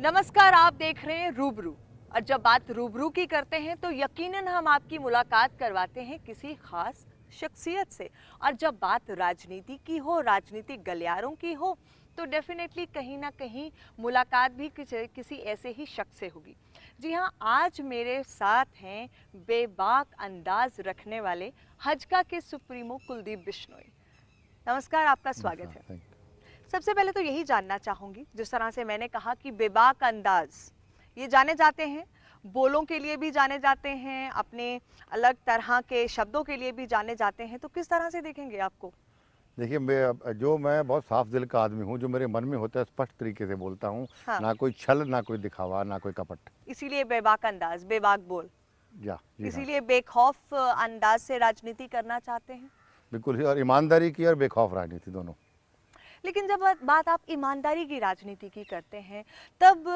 नमस्कार, आप देख रहे हैं रूबरू। और जब बात रूबरू की करते हैं तो यकीनन हम आपकी मुलाकात करवाते हैं किसी खास शख्सियत से। और जब बात राजनीति की हो, राजनीतिक गलियारों की हो, तो डेफिनेटली कहीं ना कहीं मुलाकात भी किसी ऐसे ही शख्स से होगी। जी हाँ, आज मेरे साथ हैं बेबाक अंदाज रखने वाले हजका के सुप्रीमो कुलदीप बिश्नोई। नमस्कार, आपका स्वागत है। सबसे पहले तो यही जानना चाहूँगी, जिस तरह से मैंने कहा कि बेबाक अंदाज ये जाने जाते हैं, बोलों के लिए भी जाने जाते हैं, अपने अलग तरह के शब्दों के लिए भी जाने जाते हैं, तो किस तरह से देखेंगे आपको? देखिए, मैं बहुत साफ दिल का आदमी हूँ। जो मेरे मन में होता है स्पष्ट तरीके से बोलता हूँ। हाँ। ना कोई छल, ना कोई दिखावा, ना कोई कपट। इसीलिए बेबाक अंदाज, बेबाक बोल। जी हाँ। इसीलिए बेखौफ अंदाज से राजनीति करना चाहते हैं। बिल्कुल ही, और ईमानदारी की और बेखौफ राजनीति दोनों। लेकिन जब बात आप ईमानदारी की राजनीति की करते हैं, तब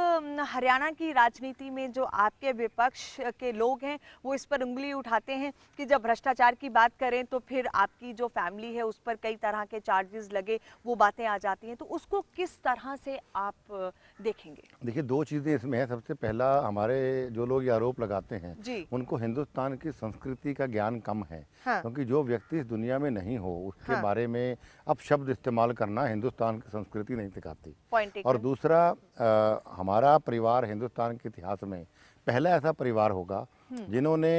हरियाणा की राजनीति में जो आपके विपक्ष के लोग हैं वो इस पर उंगली उठाते हैं कि जब भ्रष्टाचार की बात करें तो फिर आपकी जो फैमिली है उस पर कई तरह के चार्जेस लगे, वो बातें आ जाती हैं। तो उसको किस तरह से आप देखेंगे? देखिए, दो चीज़ें इसमें हैं। सबसे पहला, हमारे जो लोग ये आरोप लगाते हैं जी। उनको हिंदुस्तान की संस्कृति का ज्ञान कम है। हाँ। क्योंकि जो व्यक्ति इस दुनिया में नहीं हो उसके हाँ। बारे में अपशब्द इस्तेमाल करना हिंदुस्तान की संस्कृति नहीं सिखाती। पॉइंट और टेकन। दूसरा, हमारा परिवार हिंदुस्तान के इतिहास में पहला ऐसा परिवार होगा जिन्होंने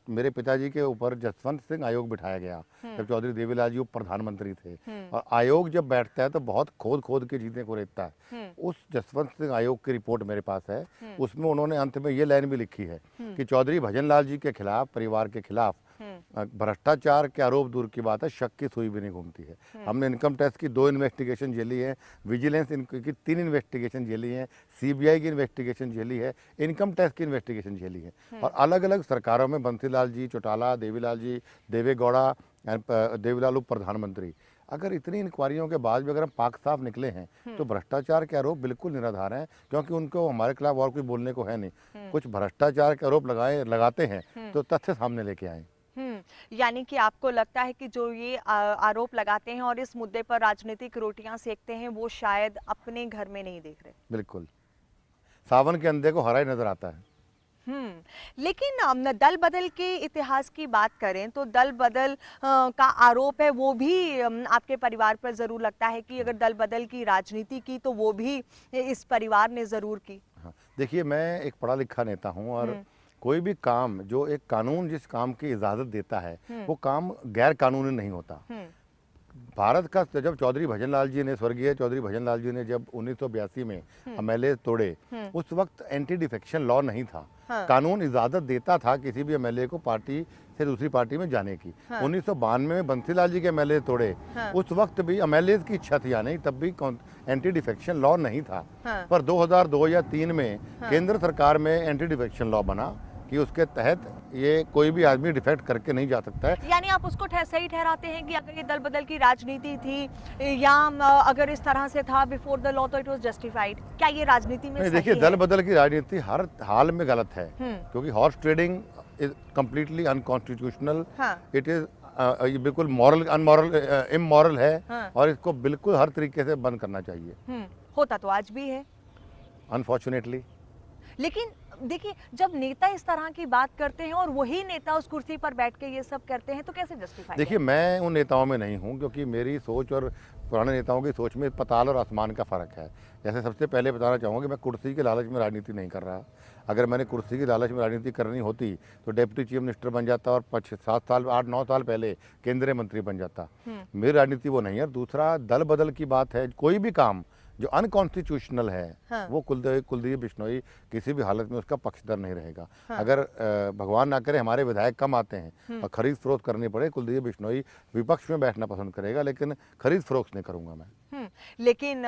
मेरे पिताजी के ऊपर जसवंत सिंह आयोग बिठाया गया जब चौधरी देवीलाल जी प्रधानमंत्री थे। और आयोग जब बैठता है तो बहुत खोद खोद के चीज़ें को देखता है। उस जसवंत सिंह आयोग की रिपोर्ट मेरे पास है। उसमें उन्होंने अंत में ये लाइन भी लिखी है कि चौधरी भजनलाल जी के खिलाफ, परिवार के खिलाफ भ्रष्टाचार के आरोप दूर की बात है, शक की सुई भी नहीं घूमती है। हमने इनकम टैक्स की 2 इन्वेस्टिगेशन झेली है, विजिलेंस की 3 इन्वेस्टिगेशन झेली है, सीबीआई की इन्वेस्टिगेशन झेली है, इनकम टैक्स की इन्वेस्टिगेशन झेली है। और अलग अलग सरकारों में बंसीलाल जी चौटाला, देवीलाल जी, देवेगौड़ा, देवीलाल उप प्रधानमंत्री, अगर इतनी इंक्वायरियों के बाद भी अगर हम पाक साफ निकले हैं तो भ्रष्टाचार के आरोप बिल्कुल निराधार हैं। क्योंकि उनको हमारे खिलाफ और कोई बोलने को है नहीं। कुछ भ्रष्टाचार के आरोप लगाते हैं तो तथ्य सामने लेके आए। यानी कि आपको लगता है कि जो ये आरोप लगाते हैं और इस मुद्दे पर राजनीतिक रोटियां सेकते हैं, वो शायद अपने घर में नहीं देख रहे। बिल्कुल, सावन के अंधे को हरा ही नजर आता है। लेकिन दल बदल के इतिहास की बात करें तो दल बदल का आरोप है, वो भी आपके परिवार पर जरूर लगता है कि अगर दल बदल की राजनीति की तो वो भी इस परिवार ने जरूर की। हाँ, देखिए, मैं एक पढ़ा लिखा नेता हूँ और कोई भी काम, जो एक कानून जिस काम की इजाज़त देता है वो काम गैर कानूनी नहीं होता। भारत का जब चौधरी भजनलाल जी ने, स्वर्गीय चौधरी भजनलाल जी ने जब 1982 में एमएलए तोड़े, उस वक्त एंटी डिफेक्शन लॉ नहीं था। कानून इजाज़त देता था किसी भी एमएलए को पार्टी से दूसरी पार्टी में जाने की। 1992 में बंसीलाल जी के एमएलए तोड़े, उस वक्त भी एमएलए की इच्छा थी या नहीं, तब भी एंटी डिफेक्शन लॉ नहीं था। पर 2002 या 3 में केंद्र सरकार में एंटी डिफेक्शन लॉ बना कि उसके तहत ये कोई भी आदमी डिफेक्ट करके नहीं जा सकता है। यानी आप उसको सही ठहराते हैं कि अगर ये दल बदल की राजनीति थी या अगर इस तरह से था बिफोर द लॉ तो इट वाज जस्टिफाइड। क्या ये राजनीति में देखिए, दल बदल की राजनीति हर हाल में गलत है। क्योंकि horse trading is completely unconstitutional. It is बिल्कुल मॉरल, अनमॉरल, इमॉरल है। और इसको बिल्कुल हर तरीके से बंद करना चाहिए। होता तो आज भी है अनफॉर्चुनेटली। लेकिन देखिए, जब नेता इस तरह की बात करते हैं और वही नेता उस कुर्सी पर बैठ के ये सब करते हैं तो कैसे जस्टिफाई? देखिए, मैं उन नेताओं में नहीं हूं, क्योंकि मेरी सोच और पुराने नेताओं की सोच में पाताल और आसमान का फ़र्क है। जैसे सबसे पहले बताना चाहूँगा कि मैं कुर्सी के लालच में राजनीति नहीं कर रहा। अगर मैंने कुर्सी की लालच में राजनीति करनी होती तो डिप्टी चीफ मिनिस्टर बन जाता और 7 साल 8-9 साल पहले केंद्रीय मंत्री बन जाता। मेरी राजनीति वो नहीं है। दूसरा, दल बदल की बात है, कोई भी काम जो अनकॉन्स्टिट्यूशनल है वो कुलदीप बिश्नोई किसी भी हालत में उसका पक्षधर नहीं रहेगा। अगर भगवान ना करे हमारे विधायक कम आते हैं और खरीद फरोख्त करनी पड़े, कुलदीप बिश्नोई विपक्ष में बैठना पसंद करेगा, लेकिन खरीद फरोख्त नहीं करूंगा मैं। लेकिन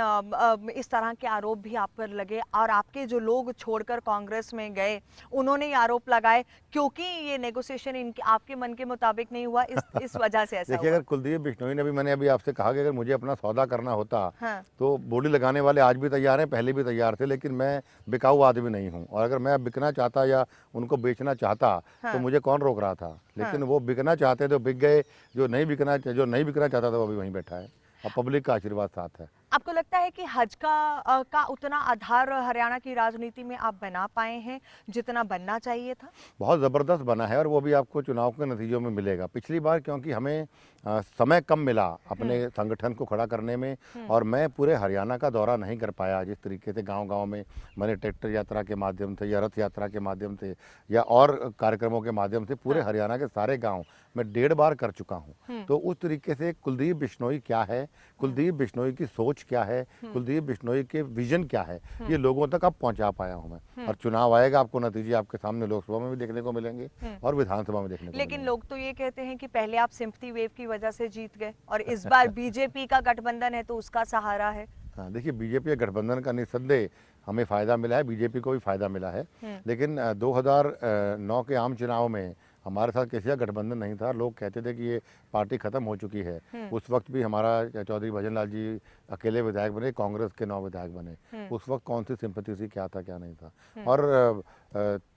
इस तरह के आरोप भी आप पर लगे और आपके जो लोग छोड़कर कांग्रेस में गए उन्होंने ये आरोप लगाए क्योंकि ये नेगोशिएशन इनके आपके मन के मुताबिक नहीं हुआ, इस वजह से ऐसा देखिए, हुआ। अगर कुलदीप बिश्नोई ने भी, मैंने अभी आपसे कहा कि अगर मुझे अपना सौदा करना होता तो बोली लगाने वाले आज भी तैयार हैं, पहले भी तैयार थे, लेकिन मैं बिकाऊ आदमी नहीं हूँ। और अगर मैं बिकना चाहता या उनको बेचना चाहता तो मुझे कौन रोक रहा था। लेकिन वो बिकना चाहते तो बिक गए, जो नहीं बिकना चाहता था वो अभी वहीं बैठा है और पब्लिक का आशीर्वाद साथ है। आपको लगता है कि हज का उतना आधार हरियाणा की राजनीति में आप बना पाए हैं जितना बनना चाहिए था? बहुत ज़बरदस्त बना है और वो भी आपको चुनाव के नतीजों में मिलेगा। पिछली बार क्योंकि हमें समय कम मिला अपने संगठन को खड़ा करने में, और मैं पूरे हरियाणा का दौरा नहीं कर पाया जिस तरीके से गांव-गांव में मैंने ट्रैक्टर यात्रा के माध्यम से या रथ यात्रा के माध्यम से या और कार्यक्रमों के माध्यम से पूरे हरियाणा के सारे गाँव मैं 1.5 बार कर चुका हूँ। तो उस तरीके से कुलदीप बिश्नोई क्या है, कुलदीप बिश्नोई की सोच क्या है, कुलदीप बिश्नोई के विजन क्या है, ये लोगों तक अब पहुंचा पाया हूं मैं। और चुनाव आएगा, आपको नतीजे आपके सामने लोकसभा में भी देखने को मिलेंगे और विधानसभा में देखने को लेकिन मिलेंगे। लोग तो ये कहते हैं कि पहले आप सिंपैथी वेव की वजह से जीत गए और इस बार बीजेपी का गठबंधन है तो उसका सहारा है। हाँ, देखिए बीजेपी गठबंधन का निस्संदेह हमें फ़ायदा मिला है, बीजेपी को भी फ़ायदा मिला है। लेकिन 2009 के आम चुनाव में हमारे साथ किसी का गठबंधन नहीं था। लोग कहते थे कि ये पार्टी ख़त्म हो चुकी है। उस वक्त भी हमारा चौधरी भजन लाल जी अकेले विधायक बने, कांग्रेस के 9 विधायक बने। उस वक्त कौन सी सिंपैथी थी, क्या था क्या नहीं था। और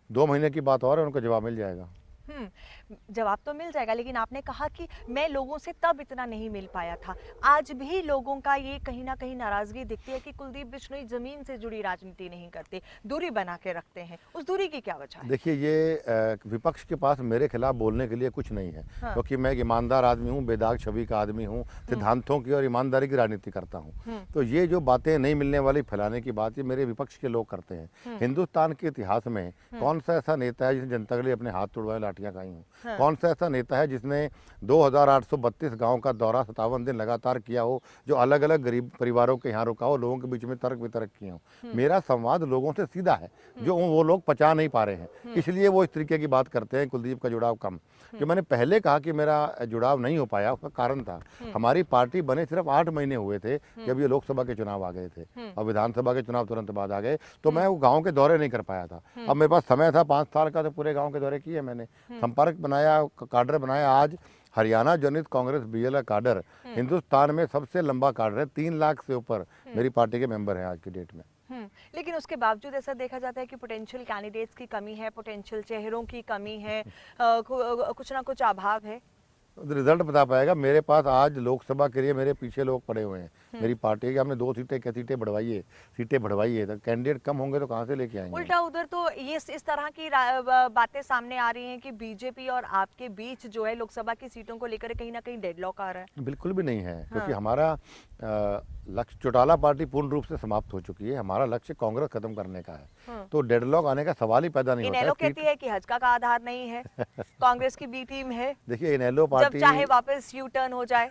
2 महीने की बात और है, उनको जवाब मिल जाएगा। जवाब तो मिल जाएगा, लेकिन आपने कहा कि मैं लोगों से तब इतना नहीं मिल पाया था। आज भी लोगों का ये कहीं ना कहीं नाराजगी दिखती है कि कुलदीप बिश्नोई जमीन से जुड़ी राजनीति नहीं करते, दूरी बना के रखते हैं। उस दूरी की क्या वजह है? देखिए ये विपक्ष के पास मेरे खिलाफ बोलने के लिए कुछ नहीं है। क्योंकि मैं एक ईमानदार आदमी हूँ, बेदाग छवि का आदमी हूँ, सिद्धांतों की और ईमानदारी की राजनीति करता हूँ। तो ये जो बातें नहीं मिलने वाली फैलाने की बात, ये मेरे विपक्ष के लोग करते हैं। हिंदुस्तान के इतिहास में कौन सा ऐसा नेता है जिसने जनता के लिए अपने हाथ तुड़वाए, लाठियां खाई हों? कौन सा ऐसा नेता है जिसने 2832 गांव का दौरा 57 दिन लगातार किया हो, जो अलग अलग गरीब परिवारों के यहाँ रुका हो, लोगों के बीच में तर्क वितर्क किए हो? मेरा संवाद लोगों से सीधा है, जो वो लोग पचा नहीं पा रहे हैं, इसलिए वो इस तरीके की बात करते हैं। कुलदीप का जुड़ाव कम, जो मैंने पहले कहा कि मेरा जुड़ाव नहीं हो पाया, उसका कारण था हमारी पार्टी बने सिर्फ 8 महीने हुए थे जब ये लोकसभा के चुनाव आ गए थे और विधानसभा के चुनाव तुरंत बाद आ गए, तो मैं वो गाँव के दौरे नहीं कर पाया था। अब मेरे पास समय था 5 साल का, तो पूरे गाँव के दौरे किए मैंने, संपर्क बनाया, काडर बनाया। आज हरियाणा जनहित कांग्रेस बीएल का काडर हिंदुस्तान में सबसे लंबा काडर है। 3 लाख से ऊपर मेरी पार्टी के मेंबर हैं आज की डेट में। लेकिन उसके बावजूद ऐसा देखा जाता है कि पोटेंशियल कैंडिडेट्स की कमी है, पोटेंशियल चेहरों की कमी है, कुछ ना कुछ अभाव है। रिजल्ट बता पाएगा। मेरे पास आज लोकसभा के लिए मेरे पीछे लोग पड़े हुए हैं मेरी पार्टी के। हमने 2 सीटें, क्या सीटें बढ़वाई है, तो कैंडिडेट कम होंगे तो कहाँ से लेके आएंगे? उल्टा उधर तो ये इस तरह की बातें सामने आ रही हैं कि बीजेपी और आपके बीच जो है लोकसभा की सीटों को लेकर कहीं ना कहीं डेडलॉक आ रहा है। बिल्कुल भी नहीं है, क्योंकि हमारा लक्ष्य, चौटाला पार्टी पूर्ण रूप से समाप्त हो चुकी है। हमारा लक्ष्य कांग्रेस खत्म करने का है, तो डेडलॉक आने का सवाल ही पैदा नहीं होता है। इनेलो कहती है कि हजका का आधार नहीं है, कांग्रेस की बी टीम है। देखिए इनेलो जब चाहे वापस यू टर्न हो जाए।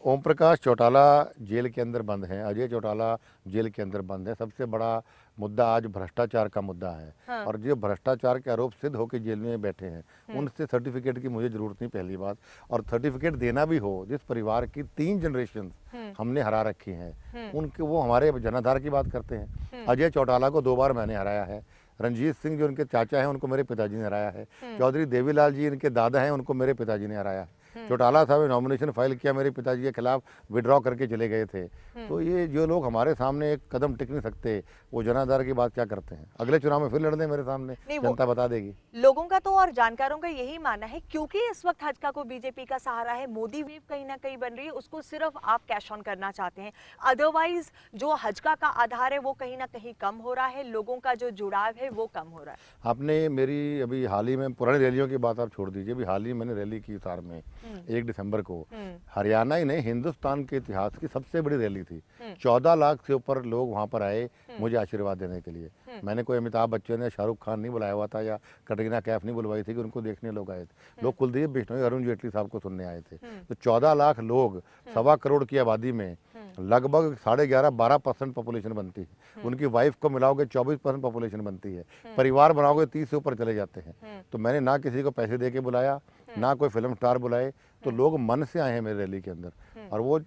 ओम प्रकाश चौटाला जेल के अंदर बंद हैं, अजय चौटाला जेल के अंदर बंद है। सबसे बड़ा मुद्दा आज भ्रष्टाचार का मुद्दा है। और जो भ्रष्टाचार के आरोप सिद्ध होकर जेल में बैठे हैं, उनसे सर्टिफिकेट की मुझे ज़रूरत नहीं, पहली बात। और सर्टिफिकेट देना भी हो, जिस परिवार की 3 जनरेशन हमने हरा रखी हैं, उनके, वो हमारे जनाधार की बात करते हैं। अजय चौटाला को 2 बार मैंने हराया है। रंजीत सिंह जो उनके चाचा हैं, उनको मेरे पिताजी ने हराया है। चौधरी देवीलाल जी इनके दादा हैं, उनको मेरे पिताजी ने हराया है। चौटाला साहब ने नॉमिनेशन फाइल किया, मेरे पिताजी के खिलाफ विड्रॉ करके चले गए थे। तो ये जो लोग हमारे सामने एक कदम टिक नहीं सकते, वो जनाधार की बात क्या करते हैं? अगले चुनाव में फिर लड़ दें मेरे सामने, जनता बता देगी। लोगों का तो और जानकारों का यही मानना है, क्योंकि इस वक्त हजका को बीजेपी का सहारा है, मोदी वेव कहीं ना कहीं बन रही है, उसको सिर्फ आप कैश ऑन करना चाहते हैं। अदरवाइज जो हजका का आधार है वो कहीं ना कहीं कम हो रहा है, लोगों का जो जुड़ाव है वो कम हो रहा है। आपने मेरी अभी हाल ही में, पुरानी रैलियों की बात आप छोड़ दीजिए, अभी हाल ही मैंने रैली की हिसार में 1 दिसंबर को। हरियाणा ही नहीं, हिंदुस्तान के इतिहास की सबसे बड़ी रैली थी। 14 लाख से ऊपर लोग वहां पर आए मुझे आशीर्वाद देने के लिए। मैंने कोई अमिताभ बच्चन या शाहरुख खान नहीं बुलाया हुआ था, या कटरीना कैफ नहीं बुलवाई थी कि उनको देखने लोग आए थे। लोग कुलदीप बिश्नोई, अरुण जेटली साहब को सुनने आए थे। तो 14 लाख लोग 1.25 करोड़ की आबादी में लगभग 11.5-12% पॉपुलेशन बनती है। उनकी वाइफ को मिलाओगे 24% पॉपुलेशन बनती है। परिवार बनाओगे 30 से ऊपर चले जाते हैं। तो मैंने ना किसी को पैसे दे के बुलाया, ना कोई फिल्म स्टार बुलाए, तो लोग मन से आए हैं मेरे रैली के अंदर। और वो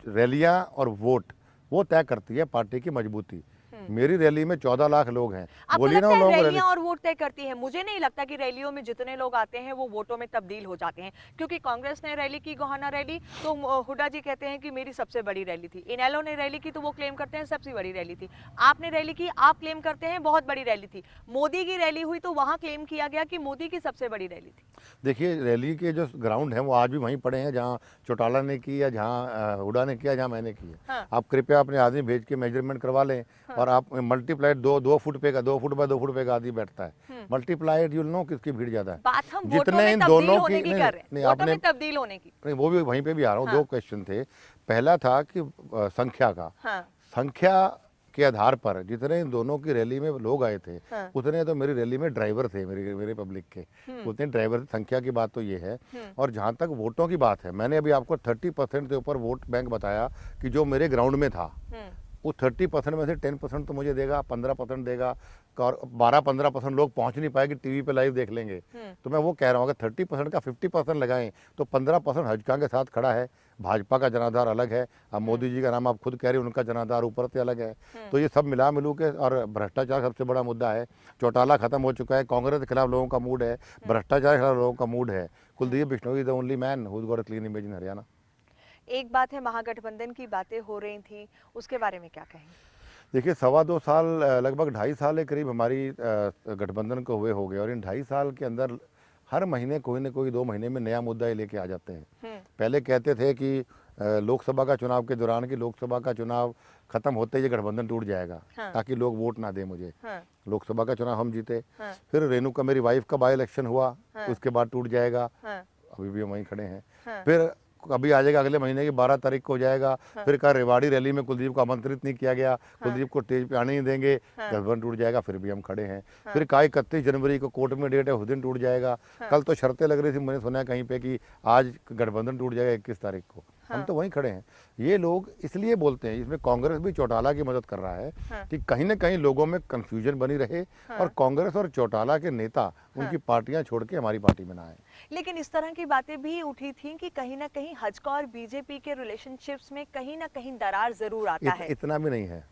रैलियां और वोट वो तय करती है पार्टी की मजबूती। मेरी रैली में 14 लाख लोग हैं। आपको बोलिए ना लगता उन है लोगों को रैलियां और वोट तय करती है? मुझे नहीं लगता कि रैलियों में जितने लोग आते हैं वो वोटों में तब्दील हो जाते हैं, क्योंकि कांग्रेस ने रैली की, गोहाना रैली, तो हुड्डा जी कहते हैं कि मेरी सबसे बड़ी रैली थी। इनेलो ने रैली की तो वो क्लेम करते हैं सबसे बड़ी रैली थी। आपने रैली की, आप क्लेम करते हैं बहुत बड़ी रैली थी। मोदी की रैली हुई तो वहां क्लेम किया गया कि मोदी की सबसे बड़ी रैली थी। देखिए, रैली के जो ग्राउंड हैं वो आज भी वहीं पड़े हैं जहाँ चौटाला ने की, या जहाँ हुड्डा ने किया, जहाँ मैंने की है। हाँ। आप कृपया अपने आदमी भेज के मेजरमेंट करवा लें। हाँ। और आप मल्टीप्लाइड 2 फुट पे का 2 फुट बाय 2 फुट पे का आदमी बैठता है, मल्टीप्लाइड यू नो किसकी भीड़ ज़्यादा है। बात हम वोटों जितने में इन तब्दील दोनों होने की की नहीं, कर रहे हैं, नहीं वोटों आपने में तब्दील होने की। नहीं, वो भी वहीं पे भी आ रहा हूँ। हाँ। 2 क्वेश्चन थे। पहला था कि संख्या का, हाँ। संख्या के आधार पर जितने इन दोनों की रैली में लोग आए थे, हाँ। उतने तो मेरी रैली में ड्राइवर थे, मेरे पब्लिक के उतने ड्राइवर। संख्या की बात तो ये है। और जहाँ तक वोटों की बात है, मैंने अभी आपको 30% से ऊपर वोट बैंक बताया कि जो मेरे ग्राउंड में था, वो 30% में से 10% तो मुझे देगा, 15% देगा, और 12-15% लोग पहुंच नहीं पाएंगे, टीवी पे लाइव देख लेंगे। तो मैं वो कह रहा हूँ, अगर 30% का 50% लगाएं तो 15% हजका के साथ खड़ा है। भाजपा का जनाधार अलग है, अब मोदी जी का नाम आप खुद कह रहे हैं, उनका जनाधार ऊपर से अलग है। तो ये सब मिला मिलू के, और भ्रष्टाचार सबसे बड़ा मुद्दा है। चौटाला खत्म हो चुका है, कांग्रेस के खिलाफ लोगों का मूड है, भ्रष्टाचार के खिलाफ लोगों का मूड है। Kuldeep Bishnoi is the only man who got a clean image in Haryana. एक बात है, महागठबंधन की बातें हो रही थी, उसके बारे में क्या कहेंगे? देखिए, 2.25 साल, लगभग 2.5 साल के करीब हमारी गठबंधन को हुए हो गए, और इन 2.5 साल के अंदर हर महीने कोई ना कोई 2 महीने में नया मुद्दा ही लेके आ जाते हैं। पहले कहते थे कि लोकसभा का चुनाव के दौरान, कि लोकसभा का चुनाव खत्म होते ही ये गठबंधन टूट जाएगा। हाँ। ताकि लोग वोट ना दे मुझे। हाँ। लोकसभा का चुनाव हम जीते। हाँ। फिर रेणुका, मेरी वाइफ का बाई इलेक्शन हुआ। हाँ। उसके बाद टूट जाएगा। हाँ। अभी भी हम वहीं खड़े हैं। हाँ। फिर कभी आ जाएगा, अगले महीने की 12 तारीख को हो जाएगा। हाँ। फिर कहा रेवाड़ी रैली में कुलदीप को आमंत्रित नहीं किया गया। हाँ। कुलदीप को स्टेज पे आने नहीं देंगे। हाँ। गठबंधन टूट जाएगा, फिर भी हम खड़े हैं। हाँ। फिर कहा 31 जनवरी को कोर्ट में डेट है, उस दिन टूट जाएगा। हाँ। कल तो शर्तें लग रही थी, मैंने सुना है कहीं पे कि आज गठबंधन टूट जाएगा 21 तारीख को। हाँ। हम तो वहीं खड़े हैं। ये लोग इसलिए बोलते हैं, इसमें कांग्रेस भी चौटाला की मदद कर रहा है। हाँ। कि कहीं ना कहीं लोगों में कंफ्यूजन बनी रहे। हाँ। और कांग्रेस और चौटाला के नेता उनकी पार्टियां छोड़ के हमारी पार्टी में ना आए। लेकिन इस तरह की बातें भी उठी थी कि कहीं ना कहीं हजका और बीजेपी के रिलेशनशिप्स में कहीं ना कहीं दरार जरूर आता है। इतना भी नहीं है।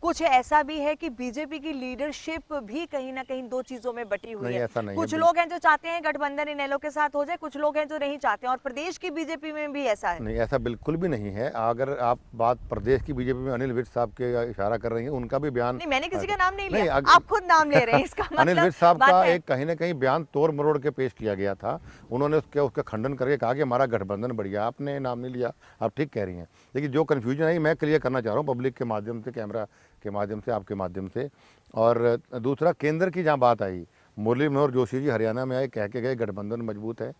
कुछ ऐसा भी है कि बीजेपी की लीडरशिप भी कहीं ना कहीं 2 चीजों में बटी हुई है। कुछ लोग हैं जो चाहते हैं गठबंधन इनेलो के साथ हो जाए, कुछ लोग हैं जो नहीं चाहते हैं, और प्रदेश की बीजेपी में भी ऐसा है। नहीं, ऐसा बिल्कुल भी नहीं है। अगर आप बात प्रदेश की बीजेपी में अनिल विज साहब के इशारा कर रही हैं, उनका भी बयान। नहीं, मैंने किसी का नाम नहीं लिया, आप खुद नाम ले रहे हैं, इसका मतलब अनिल विज साहब का एक कहीं ना कहीं बयान तोड़ मरोड़ के पेश किया गया था। उन्होंने उसका खंडन करके कहा कि हमारा गठबंधन बढ़िया। आपने नाम नहीं लिया, आप ठीक कह रही हैं। लेकिन जो कन्फ्यूजन है मैं क्लियर करना चाह रहा हूँ पब्लिक के माध्यम से, कैमरा के माध्यम से, आपके माध्यम से। और दूसरा, केंद्र की जहाँ बात आई, मुरली मनोहर जोशी जी हरियाणा में आए, कह के गए गठबंधन मजबूत है।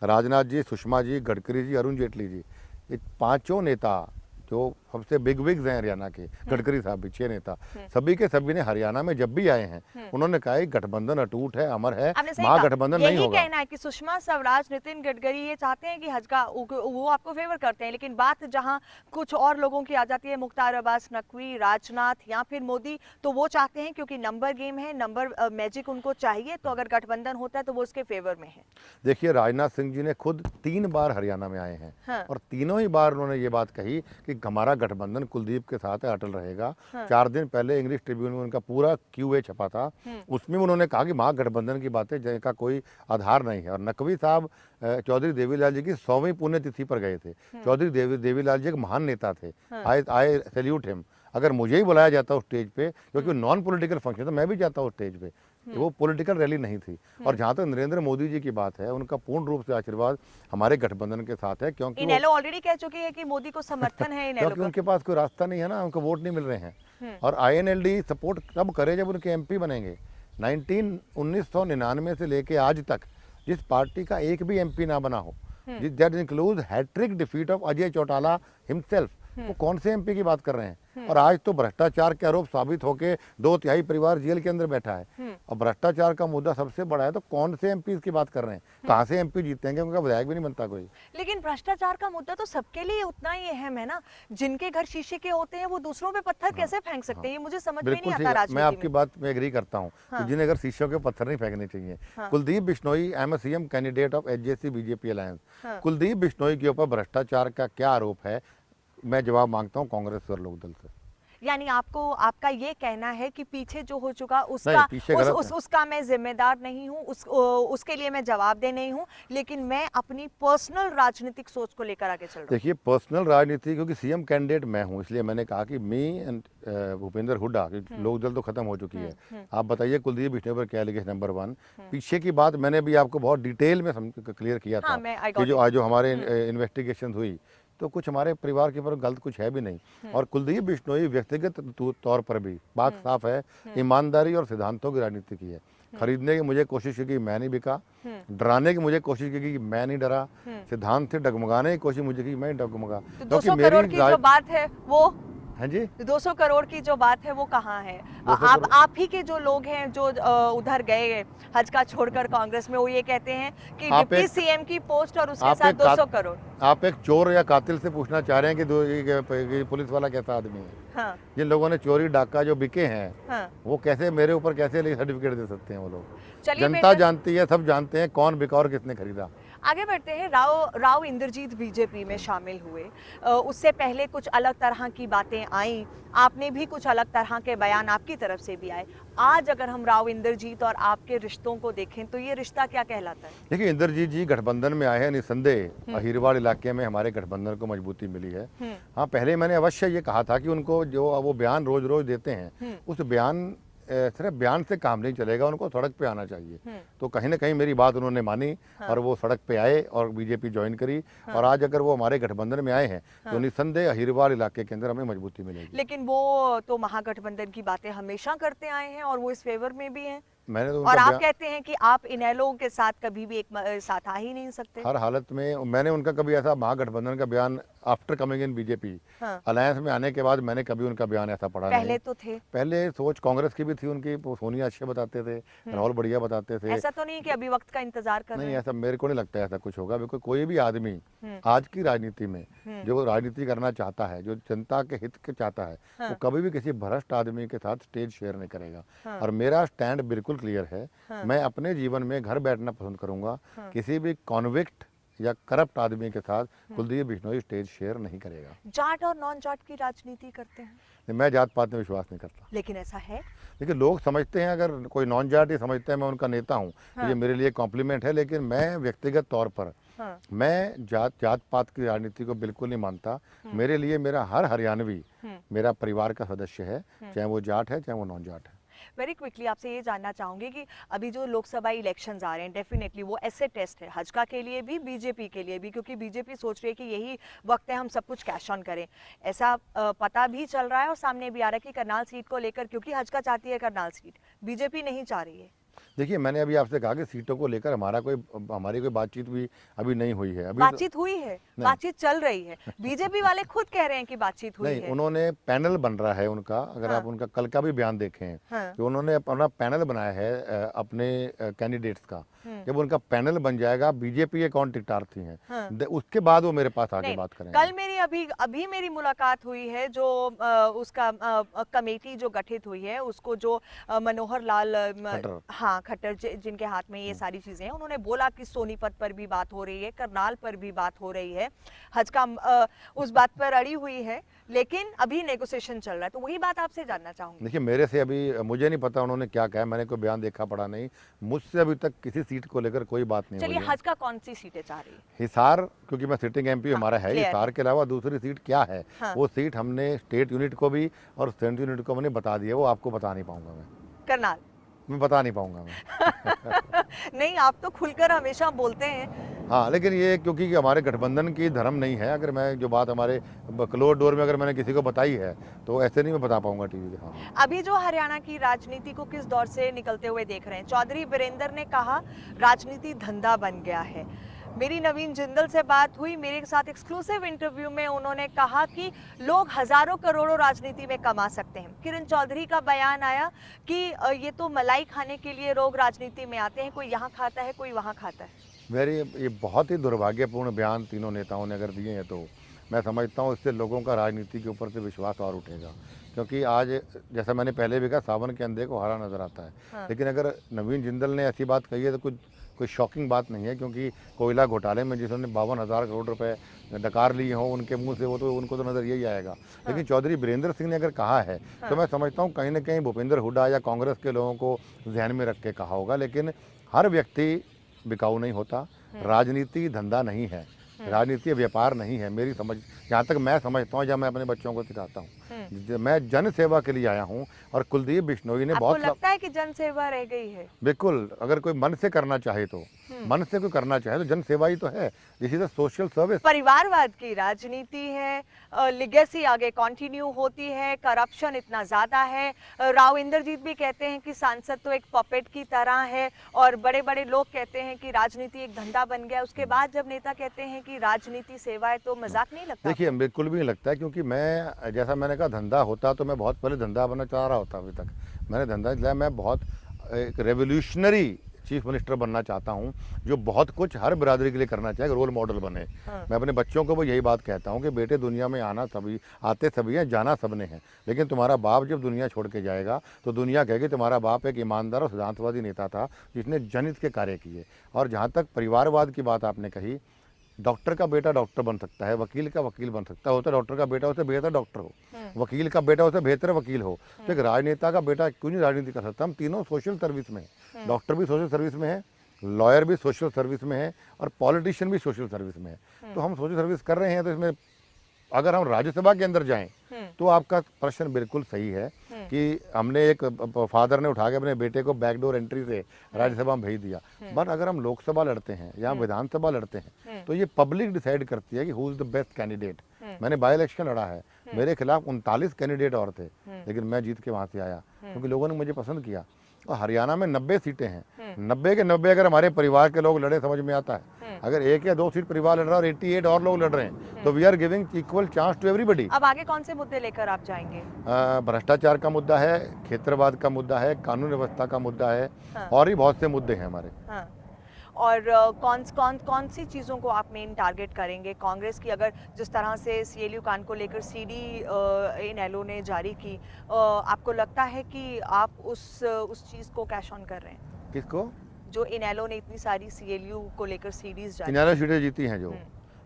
राजनाथ जी, सुषमा जी, गडकरी जी, अरुण जेटली जी, ये 5 नेता जो सबसे बिग विग्स हैं हरियाणा के, गडकरी साहब भी 6 नेता, सभी के सभी ने हरियाणा में जब भी आए हैं उन्होंने कहा गठबंधन अटूट है, अमर है, महागठबंधन नहीं होगा। कहना है कि सुषमा स्वराज, नितिन गडकरी ये चाहते हैं कि हजका, वो आपको फेवर करते हैं, लेकिन बात जहां कुछ और लोगों की आ जाती है, मुख्तार अब्बास नकवी, राजनाथ या फिर मोदी, तो वो चाहते हैं क्योंकि नंबर गेम है, नंबर मैजिक उनको चाहिए, तो अगर गठबंधन होता है तो वो उसके फेवर में है। देखिए, राजनाथ सिंह जी ने खुद 3 बार हरियाणा में आए हैं। हाँ। और तीनों ही बार उन्होंने ये बात कही कि हमारा गठबंधन कुलदीप के साथ है, अटल रहेगा। हाँ। 4 दिन पहले इंग्लिश ट्रिब्यून में उनका पूरा QA छपा था, उसमें उन्होंने कहा कि महागठबंधन की बातें जिनका कोई आधार नहीं है। और नकवी साहब चौधरी देवीलाल जी की 100वीं पुण्यतिथि पर गए थे। चौधरी देवीलाल जी एक महान नेता थे। आई सैल्यूट हिम। अगर मुझे ही बुलाया जाता उस स्टेज पे, क्योंकि नॉन पॉलिटिकल फंक्शन तो मैं भी जाता उस स्टेज पे, वो पॉलिटिकल रैली नहीं थी। और जहाँ तक नरेंद्र मोदी जी की बात है, उनका पूर्ण रूप से आशीर्वाद हमारे गठबंधन के साथ है, क्योंकि इनेलो ऑलरेडी कह चुकी है कि मोदी को समर्थन है इनेलो क्योंकि उनके पास कोई रास्ता नहीं है ना, उनको वोट नहीं मिल रहे हैं। और INLD सपोर्ट तब करे जब उनके MP बनेंगे। 1999 से लेके आज तक जिस पार्टी का एक भी MP ना बना हो, that includes hattrick defeat of Ajay Chautala himself, वो कौन से MP की बात कर रहे हैं? और आज तो भ्रष्टाचार के आरोप साबित होके 2/3 परिवार जेल के अंदर बैठा है। और भ्रष्टाचार का मुद्दा सबसे बड़ा है, तो कौन से MP की बात कर रहे हैं? कहाँ से MP जीतेंगे? उनका विधायक भी नहीं बनता कोई। लेकिन भ्रष्टाचार का मुद्दा तो सबके लिए उतना ही अहम है ना। जिनके घर शीशे के होते हैं वो दूसरों पे पत्थर कैसे फेंक सकते हैं? ये मुझे समझ में नहीं आता राजनीति में। मैं आपकी बात में एग्री करता हूँ कि जिन्हें घर शीशों के पत्थर नहीं फेंकने चाहिए। Kuldeep Bishnoi, I am CM candidate of HJC BJP alliance. Kuldeep Bishnoi के ऊपर भ्रष्टाचार का क्या आरोप है, मैं जवाब मांगता हूँ कांग्रेस और लोकदल से। यानी आपको आपका ये कहना है कि पीछे जो हो चुका नहीं, उसका पीछे गलत है। उसका मैं जिम्मेदार नहीं हूँ, उसके लिए मैं जवाबदेह नहीं हूँ, लेकिन मैं अपनी पर्सनल राजनीतिक सोच को लेकर आगे चल रहा हूँ। देखिए, पर्सनल राजनीति, क्योंकि सीएम कैंडिडेट मैं हूँ, इसलिए मैंने कहा कि मी एंड भूपेंद्र हुड्डा, क्योंकि लोकदल तो खत्म हो चुकी है। आप बताइए कुलदीप बिश्नोई पर क्या एलिगेशन, नंबर 1। पीछे की बात मैंने भी आपको बहुत डिटेल में क्लियर किया हाँ, था मैं आई कि गॉट जो इट। आज जो हमारे इन्वेस्टिगेशन हुई, तो कुछ हमारे परिवार के ऊपर गलत कुछ है भी नहीं। और कुलदीप बिश्नोई व्यक्तिगत तौर पर भी बात साफ है, ईमानदारी और सिद्धांतों की राजनीति की है। खरीदने की मुझे कोशिश की कि मैं नहीं बिका, डराने की मुझे कोशिश की कि मैं नहीं डरा, सिद्धांत से डगमगाने की कोशिश मुझे की मैं डगमगा, तो क्योंकि 200 करोड़ की जो बात है वो, हाँ जी, 200 करोड़ की जो बात है वो कहाँ है? 200 आप ही के जो लोग हैं जो उधर गए हज का छोड़कर कांग्रेस में, वो ये कहते हैं कि आप डिप्टी एक- सीएम की पोस्ट और उसके आप साथ एक 200 करोड़। आप एक चोर या कातिल से पूछना चाह रहे हैं कि ये पुलिस वाला कैसा आदमी है? हाँ, जिन लोगों ने चोरी डाका जो बिके हैं, हाँ। वो कैसे मेरे ऊपर कैसे सर्टिफिकेट दे सकते हैं? वो लोग, चलिए जनता बेहतर जानती है, सब जानते हैं कौन बिका और किसने खरीदा। आगे बढ़ते हैं। राव इंद्रजीत बीजेपी में शामिल हुए, उससे पहले कुछ अलग तरह की बातें आई, आपने भी कुछ अलग तरह के बयान आपकी तरफ से भी आए। आज अगर हम राव इंद्रजीत और आपके रिश्तों को देखें तो ये रिश्ता क्या कहलाता है? देखिए, इंद्रजीत जी गठबंधन में आए हैं, निसंदेह अहिरवाड़ इलाके में हमारे गठबंधन को मजबूती मिली है। हाँ, पहले मैंने अवश्य ये कहा था कि उनको जो वो बयान रोज रोज देते हैं, उस बयान सिर्फ बयान से काम नहीं चलेगा, उनको सड़क पे आना चाहिए। तो कहीं ना कहीं मेरी बात उन्होंने मानी, और वो सड़क पे आए और बीजेपी ज्वाइन करी। और आज अगर वो हमारे गठबंधन में आए हैं, तो निसंदेह अहिरवाड़ इलाके के अंदर हमें मजबूती मिलेगी। लेकिन वो तो महागठबंधन की बातें हमेशा करते आए हैं और वो इस फेवर में भी हैं, मैंने तो और आप उनका कहते हैं कि आप इनेलो के साथ कभी भी साथ आ ही नहीं सकते। हर हालत में मैंने उनका कभी ऐसा महागठबंधन का बयान after coming in BJP alliance में आने के बाद मैंने कभी उनका बयान ऐसा पढ़ा पहले नहीं। तो थे, पहले सोच कांग्रेस की भी थी उनकी, सोनिया अच्छे बताते थे, राहुल बढ़िया बताते थे। ऐसा तो नहीं कि अभी वक्त का इंतजार कर रहे नहीं, हैं? ऐसा मेरे को नहीं लगता ऐसा कुछ होगा। बिल्कुल कोई भी आदमी आज की राजनीति में जो राजनीति करना चाहता है, जो जनता के हित के चाहता है, वो कभी भी किसी भ्रष्ट आदमी के साथ स्टेज शेयर नहीं करेगा। और मेरा स्टैंड बिल्कुल क्लियर है, मैं अपने जीवन में घर बैठना पसंद करूंगा, किसी भी कॉन्विक्ट या करप्ट आदमी के साथ कुलदीप बिश्नोई स्टेज शेयर नहीं करेगा। जाट और नॉन जाट की राजनीति करते हैं, मैं जात पात में विश्वास नहीं करता। लेकिन ऐसा है। लेकिन लोग समझते हैं, अगर कोई नॉन जाट ही समझते हैं मैं उनका नेता हूँ, तो ये मेरे लिए कॉम्प्लीमेंट है। लेकिन मैं व्यक्तिगत तौर पर मैं जात पात की राजनीति को बिल्कुल नहीं मानता। मेरे लिए मेरा हर हरियाणवी मेरा परिवार का सदस्य है, चाहे वो जाट है चाहे वो नॉन जाट है। वेरी क्विकली आपसे ये जानना चाहूँगी कि अभी जो लोकसभा इलेक्शंस आ रहे हैं, डेफिनेटली वो ऐसे टेस्ट है हजका के लिए भी, बीजेपी के लिए भी, क्योंकि बीजेपी सोच रही है कि यही वक्त है हम सब कुछ कैश ऑन करें। ऐसा पता भी चल रहा है और सामने भी आ रहा है कि करनाल सीट को लेकर, क्योंकि हजका चाहती है करनाल सीट, बीजेपी नहीं चाह रही है। देखिए, मैंने अभी आपसे कहा कि सीटों को लेकर हमारी कोई बातचीत भी अभी नहीं हुई है। अभी बातचीत हुई है, बातचीत चल रही है, बीजेपी वाले खुद कह रहे हैं कि बातचीत हुई नहीं, है। उन्होंने पैनल बन रहा है उनका। अगर आप उनका कल का भी बयान देखें, तो उन्होंने अपना पैनल बनाया है अपने कैंडिडेट्स का। जब उनका पैनल बन जाएगा, बीजेपी के कौन टिकटार्थी हैं, उसके बाद वो मेरे पास आगे बात करेंगे। कल मेरी अभी मेरी मुलाकात हुई है, जो उसका कमेटी जो गठित हुई है, उसको जो मनोहर लाल खट्टर जिनके हाथ में ये सारी चीजें हैं, उन्होंने बोला कि सोनीपत पर भी बात हो रही है, करनाल पर भी बात हो रही है, हज का उस बात पर अड़ी हुई है, लेकिन अभी नेगोशिएशन चल रहा है। तो वही बात आपसे जानना चाहूंगी। देखिए, मेरे से अभी मुझे नहीं पता उन्होंने क्या कहा, मैंने कोई बयान देखा पढ़ा नहीं। मुझसे अभी तक किसी सीट को लेकर कोई बात नहीं हुई है। चलिए, हज का कौन सी सीटें चाह रही है? हिसार, क्योंकि मैं सिटिंग एमपी हमारा है, हिसार के अलावा दूसरी सीट क्या है, वो सीट हमने स्टेट यूनिट को भी और सेंट्रल यूनिट को मैंने बता दिया, वो आपको बता नहीं पाऊंगा मैं। करनाल मैं बता नहीं पाऊंगा मैं। नहीं, आप तो खुलकर हमेशा बोलते हैं। हाँ, लेकिन ये क्योंकि हमारे गठबंधन की धर्म नहीं है। अगर मैं जो बात हमारे क्लोज डोर में अगर मैंने किसी को बताई है, तो ऐसे नहीं मैं बता पाऊंगा टीवी के सामने। अभी जो हरियाणा की राजनीति को किस दौर से निकलते हुए देख रहे हैं? चौधरी बीरेंद्र ने कहा राजनीति धंधा बन गया है। मेरी नवीन जिंदल से बात हुई, मेरे साथ एक्सक्लूसिव इंटरव्यू में उन्होंने कहा कि लोग हजारों करोड़ों राजनीति में कमा सकते हैं। किरण चौधरी का बयान आया कि ये तो मलाई खाने के लिए लोग राजनीति में आते हैं, कोई यहाँ खाता है कोई वहाँ खाता है। ये बहुत ही दुर्भाग्यपूर्ण बयान तीनों नेताओं ने अगर दिए हैं, तो मैं समझता हूँ इससे लोगों का राजनीति के ऊपर से विश्वास और उठेगा। क्योंकि आज जैसा मैंने पहले भी कहा, सावन के अंधे को हरा नजर आता है। लेकिन अगर नवीन जिंदल ने ऐसी बात कही है, तो कुछ कोई शॉकिंग बात नहीं है, क्योंकि कोयला घोटाले में जिन्होंने 52,000 करोड़ रुपए डकार लिए हों उनके मुंह से, वो तो उनको तो नज़र यही आएगा। लेकिन चौधरी बीरेंद्र सिंह ने अगर कहा है तो मैं समझता हूँ कहीं ना कहीं भूपेंद्र हुड्डा या कांग्रेस के लोगों को ध्यान में रख के कहा होगा। लेकिन हर व्यक्ति बिकाऊ नहीं होता, राजनीति धंधा नहीं है, राजनीति व्यापार नहीं है। मेरी समझ, जहाँ तक मैं समझता हूँ, जब मैं अपने बच्चों को सिखाता हूँ, मैं जन सेवा के लिए आया हूँ। और कुलदीप बिश्नोई ने आपको लगता है कि जन सेवा रह गई है? बिल्कुल, अगर कोई मन से करना चाहे तो, मन से कोई करना चाहे तो जन सेवा ही तो है, this is the social service. परिवारवाद की राजनीति है, लिगेसी आगे कंटिन्यू होती है, करप्शन इतना ज्यादा है। राव इंद्रजीत भी कहते हैं कि सांसद तो एक पपेट की तरह है, और बड़े बड़े लोग कहते हैं कि राजनीति एक धंधा बन गया। उसके बाद जब नेता कहते हैं कि राजनीति सेवा है, तो मजाक नहीं लगता? देखिए, बिल्कुल भी नहीं लगता है, क्योंकि मैं, जैसा मैंने कहा, धंधा होता तो मैं बहुत पहले धंधा बनना चाह रहा होता। अभी तक मैंने धंधा किया, मैं बहुत एक रेवोल्यूशनरी चीफ मिनिस्टर बनना चाहता हूं, जो बहुत कुछ हर बिरादरी के लिए करना चाहे, रोल मॉडल बने। मैं अपने बच्चों को भी यही बात कहता हूं कि बेटे, दुनिया में आना सभी, आते सभी हैं, जाना सबने हैं, लेकिन तुम्हारा बाप जब दुनिया छोड़ के जाएगा तो दुनिया कहेगी तुम्हारा बाप एक ईमानदार और सिद्धांतवादी नेता था जिसने जनहित के कार्य किए। और जहाँ तक परिवारवाद की बात आपने कही, डॉक्टर का बेटा डॉक्टर बन सकता है, वकील का वकील बन सकता है, होता डॉक्टर का बेटा उससे बेहतर डॉक्टर हो, वकील का बेटा उससे बेहतर वकील हो, तो एक राजनेता का बेटा क्यों नहीं राजनीति कर सकता? हम तीनों सोशल सर्विस में हैं, डॉक्टर भी सोशल सर्विस में है, लॉयर भी सोशल सर्विस में है, और पॉलिटिशियन भी सोशल सर्विस में है। तो हम सोशल सर्विस कर रहे हैं, तो इसमें अगर हम राज्यसभा के अंदर जाएं तो आपका प्रश्न बिल्कुल सही है कि हमने एक फादर ने उठा के अपने बेटे को बैकडोर एंट्री से राज्यसभा में भेज दिया। बट अगर हम लोकसभा लड़ते हैं या विधानसभा लड़ते हैं तो ये पब्लिक डिसाइड करती है कि who is the best candidate. मैंने बाई इलेक्शन लड़ा है, मेरे खिलाफ 39 कैंडिडेट और थे, लेकिन मैं जीत के वहां से आया क्योंकि लोगों ने मुझे पसंद किया। और हरियाणा में 90 सीटें हैं, 90 के 90 अगर हमारे परिवार के लोग लड़े, समझ में आता है। अगर 1 या 2 सीट परिवार लड़ रहा है और 88 और लोग लड़ रहे हैं, तो we are giving equal chance to everybody. अब आगे कौन से मुद्दे लेकर आप जाएंगे? भ्रष्टाचार का मुद्दा है, क्षेत्रवाद का मुद्दा है, कानून व्यवस्था का मुद्दा है, और भी बहुत से मुद्दे हैं हमारे। और कौन सी चीज़ों को आप मेन टारगेट करेंगे? कांग्रेस की, अगर जिस तरह से सीएलयू कांड को लेकर सीडी इनेलो ने जारी की, आपको लगता है कि आप उस चीज़ को कैश ऑन कर रहे हैं? किसको? जो इनेलो ने इतनी सारी सीएलयू को लेकर सीडीज जारी, इनेलो सीटें जीती हैं जो,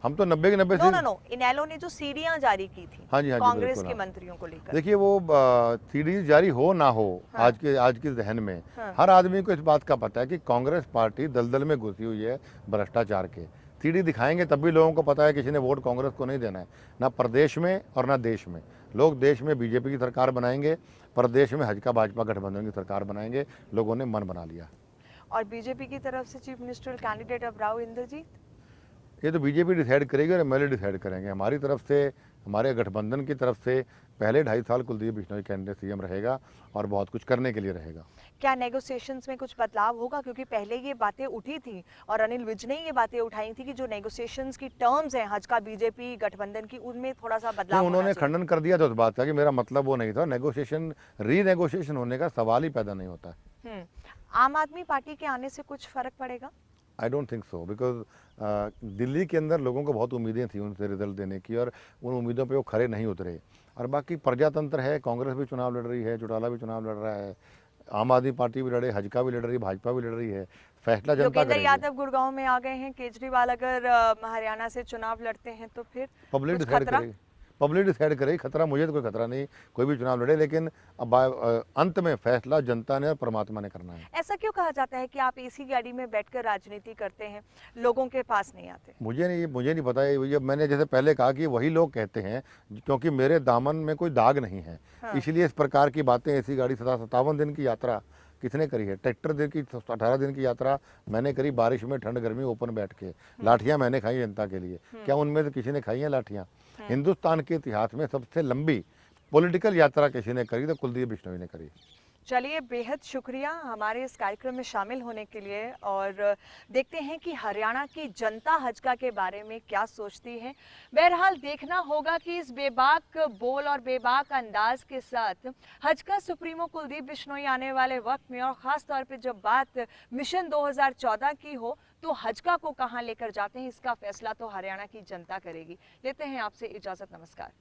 हम तो 90 के 90 सीट। नो, इनेलो ने जो सीडियां जारी की थी कांग्रेस के मंत्रियों को लेकर। देखिए, वो सीडी जारी हो ना हो, आज के जहन में हर आदमी को इस बात का पता है कि कांग्रेस पार्टी दलदल में घुसी हुई है भ्रष्टाचार के। सीडी दिखाएंगे तब भी लोगों को पता है किसी ने वोट कांग्रेस को नहीं देना है, ना प्रदेश में और ना देश में। लोग देश में बीजेपी की सरकार बनाएंगे, प्रदेश में हजका भाजपा गठबंधन की सरकार बनाएंगे, लोगों ने मन बना लिया। और बीजेपी की तरफ से चीफ मिनिस्टर कैंडिडेट अब राव इंद्रजीत, ये तो बीजेपी डिसाइड करेगी और एमएलए डिसाइड करेंगे। हमारी तरफ से, हमारे गठबंधन की तरफ से पहले 2.5 साल कुलदीप बिश्नोई कैंडिडेट सीएम रहेगा और बहुत कुछ करने के लिए रहेगा। क्या नेगोशिएशंस में कुछ बदलाव होगा? क्योंकि पहले ये बातें उठी थी और अनिल विज ने ये बातें उठाई थी कि जो नेगोशिएशंस की टर्म्स हैं हज का बीजेपी गठबंधन की, उनमें थोड़ा सा बदलाव। उन्होंने खंडन कर दिया था उस बात का कि मेरा मतलब वो नहीं था। नेगोशिएशन, रीनेगोशिएशन होने का सवाल ही पैदा नहीं होता है। आम आदमी पार्टी के आने से कुछ फर्क पड़ेगा? I don't think so, because Delhi के अंदर लोगों को बहुत उम्मीदें थी उनसे रिजल्ट देने की, और उन उम्मीदों पे वो खरे नहीं उतरे। और बाकी प्रजातंत्र है, कांग्रेस भी चुनाव लड़ रही है, चौटाला भी चुनाव लड़ रहा है, आम आदमी पार्टी भी लड़े, हजका भी लड़ रही है, भाजपा भी लड़ रही है। फैसला जनता करेगी। यादव गुड़गांव में आ गए हैं, केजरीवाल अगर हरियाणा से चुनाव लड़ते हैं तो फिर पब्लिक डिसाइड करेगी। पब्लिक डिसाइड करेगी। खतरा मुझे तो कोई खतरा नहीं, कोई भी चुनाव लड़े, लेकिन अब अंत में फैसला जनता ने और परमात्मा ने करना है। ऐसा क्यों कहा जाता है कि आप एसी गाड़ी में बैठकर राजनीति करते हैं, लोगों के पास नहीं आते? मुझे नहीं पता। ये मैंने जैसे पहले कहा कि वही लोग कहते हैं, क्योंकि मेरे दामन में कोई दाग नहीं है। इसलिए इस प्रकार की बातें, एसी गाड़ी 57 दिन की यात्रा किसने करी है? ट्रैक्टर दिन की 18 दिन की यात्रा मैंने करी, बारिश में, ठंड गर्मी, ओपन बैठ के। लाठियां मैंने खाई जनता के लिए, क्या उनमें से किसी ने खाई हैं लाठियां? हिंदुस्तान के इतिहास में सबसे लंबी पॉलिटिकल यात्रा किसी ने करी तो कुलदीप बिश्नोई ने करी। चलिए, बेहद शुक्रिया हमारे इस कार्यक्रम में शामिल होने के लिए, और देखते हैं कि हरियाणा की जनता हजका के बारे में क्या सोचती है। बहरहाल देखना होगा कि इस बेबाक बोल और बेबाक अंदाज के साथ हजका सुप्रीमो कुलदीप बिश्नोई आने वाले वक्त में, और ख़ास तौर पे जब बात मिशन 2014 की हो, तो हजका को कहाँ लेकर जाते हैं, इसका फैसला तो हरियाणा की जनता करेगी। लेते हैं आपसे इजाज़त, नमस्कार।